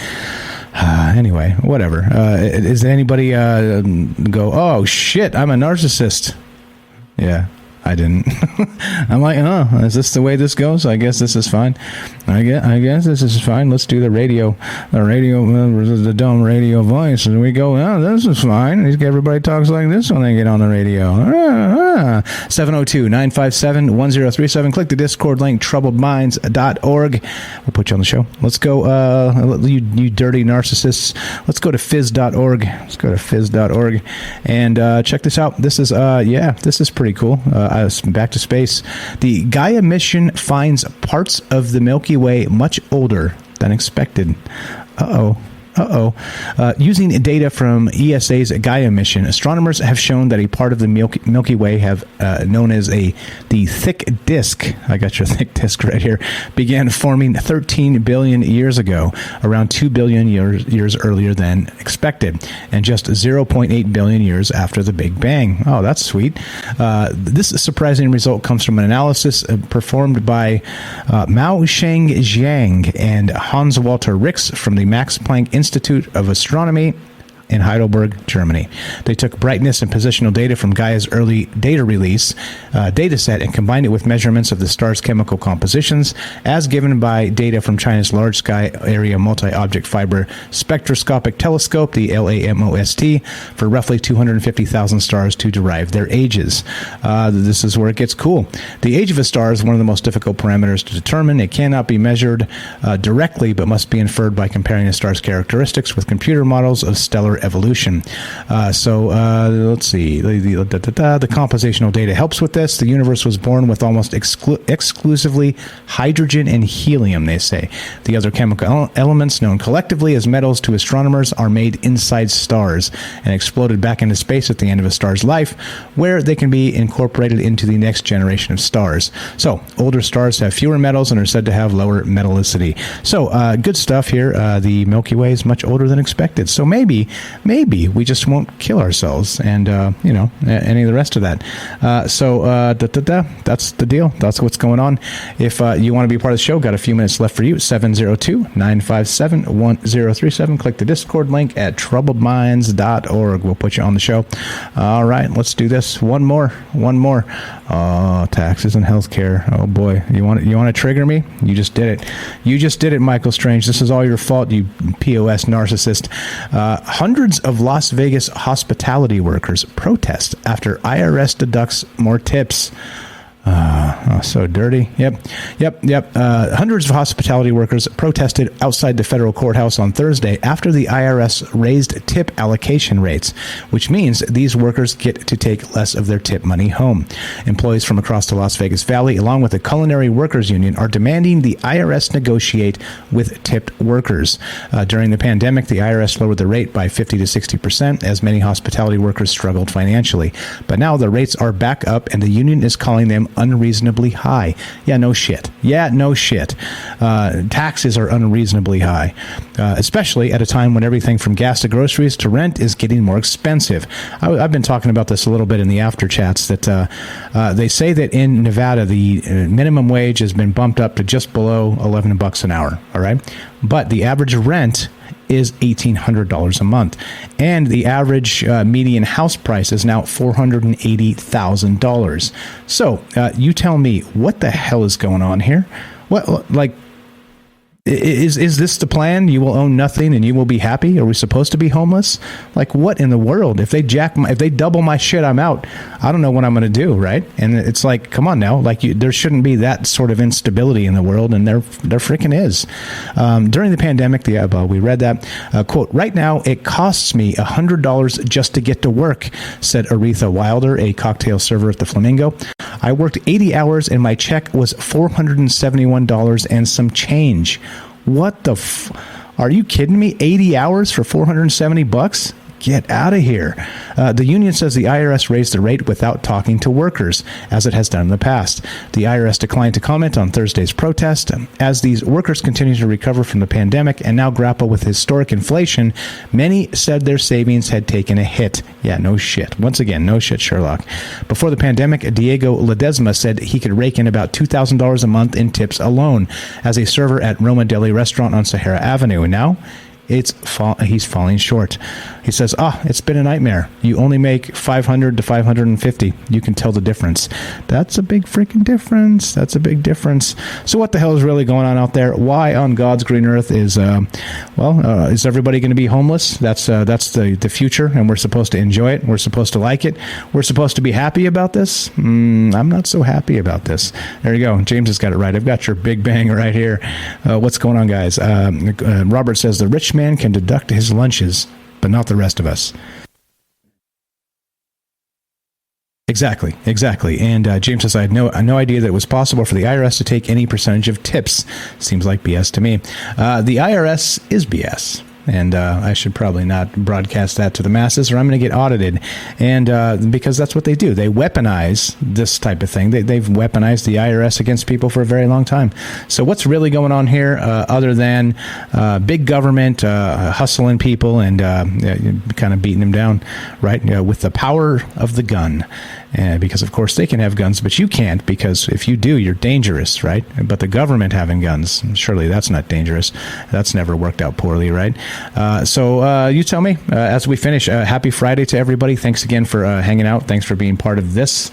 Anyway, whatever. Is anybody go, oh, shit, I'm a narcissist? Yeah. I didn't. I'm like, oh, is this the way this goes? I guess this is fine. I guess this is fine. Let's do the dumb radio voice. And we go, oh, this is fine. Everybody talks like this when they get on the radio. 702-957-1037. Click the Discord link, troubledminds.org. We'll put you on the show. Let's go, you dirty narcissists. Let's go to fizz.org. And check this out. This is, this is pretty cool. Back to space. The Gaia mission finds parts of the Milky Way much older than expected. Using data from ESA's Gaia mission, astronomers have shown that a part of the Milky Way known as the thick disk, I got your thick disk right here, began forming 13 billion years ago, around 2 billion years earlier than expected, and just 0.8 billion years after the Big Bang. Oh, that's sweet. This surprising result comes from an analysis performed by Mao Sheng Jiang and Hans Walter Rix from the Max Planck Institute of Astronomy in Heidelberg, Germany. They took brightness and positional data from Gaia's early data release data set and combined it with measurements of the star's chemical compositions as given by data from China's Large Sky Area Multi-Object Fiber Spectroscopic Telescope, the LAMOST, for roughly 250,000 stars to derive their ages. This is where it gets cool. The age of a star is one of the most difficult parameters to determine. It cannot be measured directly, but must be inferred by comparing a star's characteristics with computer models of stellar evolution. Let's see. The compositional data helps with this. The universe was born with almost exclusively hydrogen and helium, they say. The other chemical elements, known collectively as metals to astronomers, are made inside stars and exploded back into space at the end of a star's life, where they can be incorporated into the next generation of stars. So, older stars have fewer metals and are said to have lower metallicity. So, good stuff here. The Milky Way is much older than expected. So maybe we just won't kill ourselves and, any of the rest of that. That's the deal. That's what's going on. If you want to be part of the show, got a few minutes left for you. 702-957-1037. Click the Discord link at troubledminds.org. We'll put you on the show. All right, let's do this. One more. Oh, taxes and healthcare. Oh boy. You want to trigger me? You just did it, Michael Strange. This is all your fault, you POS narcissist. Hundreds of Las Vegas hospitality workers protest after IRS deducts more tips. So dirty. Yep. Hundreds of hospitality workers protested outside the federal courthouse on Thursday after the IRS raised tip allocation rates, which means these workers get to take less of their tip money home. Employees from across the Las Vegas Valley, along with the Culinary Workers Union, are demanding the IRS negotiate with tipped workers. During the pandemic, the IRS lowered the rate by 50 to 60% as many hospitality workers struggled financially. But now the rates are back up and the union is calling them unreasonably high. Yeah, no shit. Taxes are unreasonably high, especially at a time when everything from gas to groceries to rent is getting more expensive. I've been talking about this a little bit in the after chats that they say that in Nevada, the minimum wage has been bumped up to just below $11 an hour. All right. But the average rent is $1,800 a month. And the average median house price is now $480,000. So you tell me, what the hell is going on here? What, like, is this the plan? You will own nothing and you will be happy? Are we supposed to be homeless? Like, what in the world? If they double my shit, I'm out. I don't know what I'm going to do, right? And it's like, come on now, like there shouldn't be that sort of instability in the world, and there freaking is. During the pandemic, we read that quote, "Right now it costs me $100 just to get to work," said Aretha Wilder, a cocktail server at the Flamingo. "I worked 80 hours and my check was $471 and some change." What the are you kidding me? 80 hours for $470? Get out of here. The union says the IRS raised the rate without talking to workers, as it has done in the past. The IRS declined to comment on Thursday's protest. As these workers continue to recover from the pandemic and now grapple with historic inflation, many said their savings had taken a hit. Yeah, no shit. Once again, no shit, Sherlock. Before the pandemic, Diego Ledesma said he could rake in about $2,000 a month in tips alone as a server at Roma Deli restaurant on Sahara Avenue. And now he's falling short. He says, it's been a nightmare. You only make 500 to 550. You can tell the difference. That's a big freaking difference. That's a big difference. So what the hell is really going on out there? Why on God's green earth is everybody going to be homeless? That's the future, and we're supposed to enjoy it. We're supposed to like it. We're supposed to be happy about this. I'm not so happy about this. There you go. James has got it right. I've got your big bang right here. What's going on, guys? Robert says the rich man can deduct his lunches, but not the rest of us. Exactly. And James says, I had no idea that it was possible for the IRS to take any percentage of tips. Seems like BS to me. The IRS is BS. And I should probably not broadcast that to the masses, or I'm going to get audited. And because that's what they do. They weaponize this type of thing. They've weaponized the IRS against people for a very long time. So what's really going on here other than big government hustling people and kind of beating them down, right, with the power of the gun? Because, of course, they can have guns, but you can't, because if you do, you're dangerous, right? But the government having guns, surely that's not dangerous. That's never worked out poorly, right? So you tell me, as we finish, happy Friday to everybody. Thanks again for hanging out. Thanks for being part of this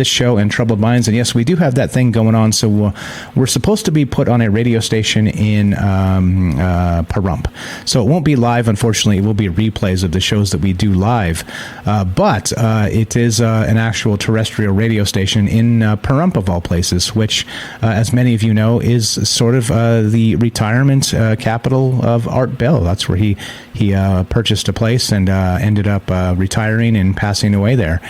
show and Troubled Minds. And yes, we do have that thing going on. So we're supposed to be put on a radio station in Pahrump. So it won't be live, unfortunately. It will be replays of the shows that we do live. But it is an actual terrestrial radio station in Pahrump, of all places, which, as many of you know, is sort of the retirement capital of Art Bell. That's where he purchased a place and ended up retiring and passing away there.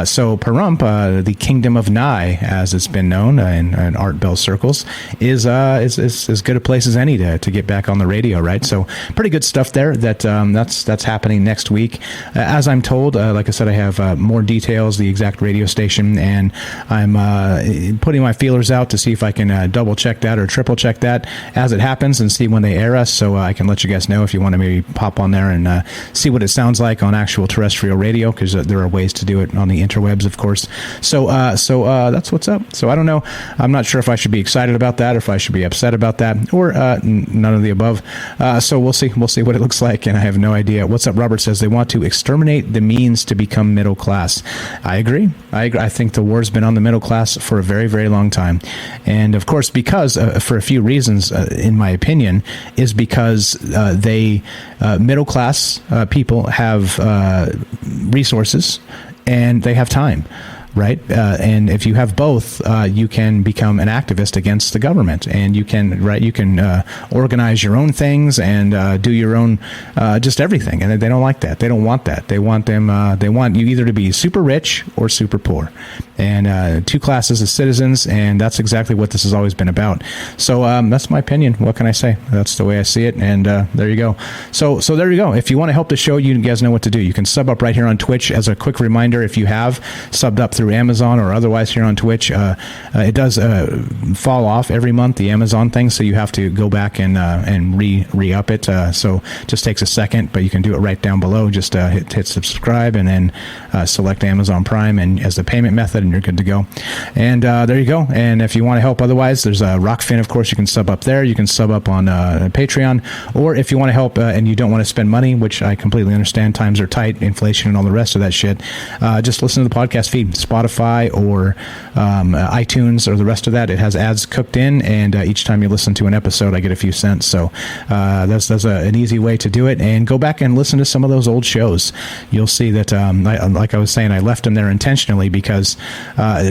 So Pahrump, the Kingdom of Nye, as it's been known in Art Bell circles, is as good a place as any to get back on the radio, right? So pretty good stuff there. That's happening next week. As I'm told, like I said, I have more details, the exact radio station, and I'm putting my feelers out to see if I can double check that or triple check that as it happens and see when they air us, so I can let you guys know if you want to maybe pop on there and see what it sounds like on actual terrestrial radio, because there are ways to do it on the interwebs, of course. So that's what's up. So I don't know. I'm not sure if I should be excited about that or if I should be upset about that, or none of the above. So we'll see. We'll see what it looks like, and I have no idea. What's up? Robert says they want to exterminate the means to become middle class. I agree. I think the war's been on the middle class for a very, very long time. And of course, because for a few reasons, in my opinion, is because middle class people have resources and they have time. Right. And if you have both, you can become an activist against the government, and you can organize your own things and do your own just everything. And they don't like that. They don't want that. They want you either to be super rich or super poor, and two classes of citizens. And that's exactly what this has always been about. So that's my opinion. What can I say? That's the way I see it. And there you go. So there you go. If you want to help the show, you guys know what to do. You can sub up right here on Twitch. As a quick reminder, if you have subbed up through Amazon or otherwise here on Twitch, it does fall off every month, the Amazon thing, so you have to go back and re-up it. So just takes a second, but you can do it right down below. Just hit subscribe and then select Amazon Prime and as the payment method, and you're good to go. And there you go. And if you want to help otherwise, there's Rockfin, of course. You can sub up there. You can sub up on Patreon, or if you want to help and you don't want to spend money, which I completely understand, times are tight, inflation and all the rest of that shit, just listen to the podcast feed, Spotify or iTunes or the rest of that. It has ads cooked in, and each time you listen to an episode, I get a few cents. So that's an easy way to do it. And go back and listen to some of those old shows. You'll see that, like I was saying, I left them there intentionally because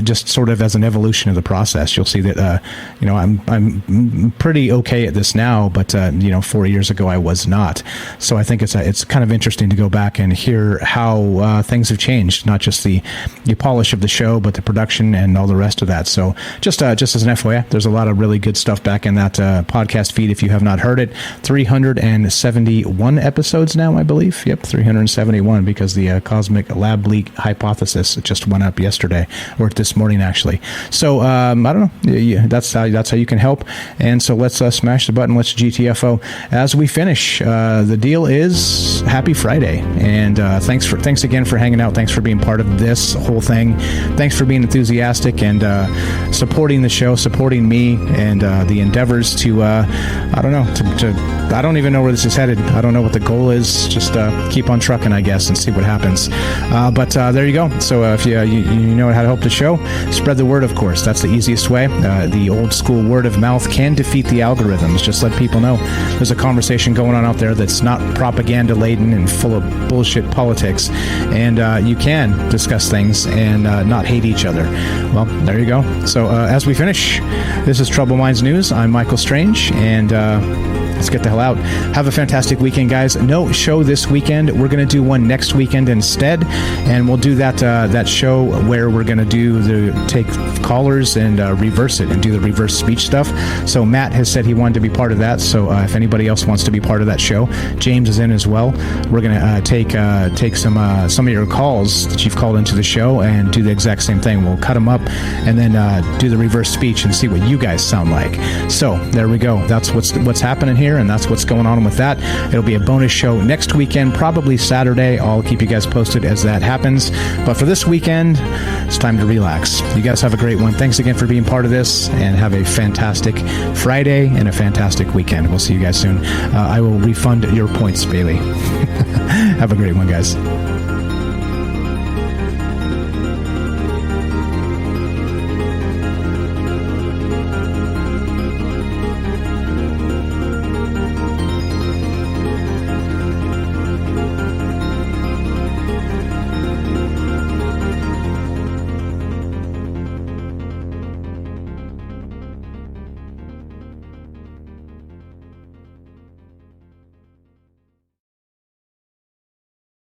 just sort of as an evolution of the process. You'll see that I'm pretty okay at this now, but 4 years ago I was not. So I think it's kind of interesting to go back and hear how things have changed, not just the polish of the show, but the production and all the rest of that. So just as an FYI, there's a lot of really good stuff back in that podcast feed if you have not heard it. 371 episodes now, I believe. Yep, 371, because the cosmic lab leak hypothesis just went up yesterday, or this morning actually. So I don't know. That's how you can help. And so let's smash the button. Let's GTFO as we finish. The deal is happy Friday, and thanks again for hanging out. Thanks for being part of this whole thing. Thanks for being enthusiastic and supporting the show, supporting me, and the endeavors to I don't even know where this is headed. I don't know what the goal is. Just keep on trucking, I guess, and see what happens. But there you go. So if you know how to help the show, spread the word, of course. That's the easiest way. The old school word of mouth can defeat the algorithms. Just let people know there's a conversation going on out there that's not propaganda laden and full of bullshit politics, and you can discuss things and not hate each other. Well, there you go. So as we finish, this is Trouble Minds News. I'm Michael Strange, and let's get the hell out. Have a fantastic weekend, guys. No show this weekend. We're going to do one next weekend instead, and we'll do that show where we're going to take callers and reverse it and do the reverse speech stuff. So Matt has said he wanted to be part of that. So if anybody else wants to be part of that show, James is in as well. We're going to take some of your calls that you've called into the show and do the exact same thing. We'll cut them up and then do the reverse speech and see what you guys sound like. So there we go. That's what's happening here, and that's what's going on with that. It'll be a bonus show next weekend, probably Saturday. I'll keep you guys posted as that happens. But for this weekend, it's time to relax. You guys have a great one. Thanks again for being part of this, and have a fantastic Friday and a fantastic weekend. We'll see you guys soon. I will refund your points, Bailey. Have a great one, guys.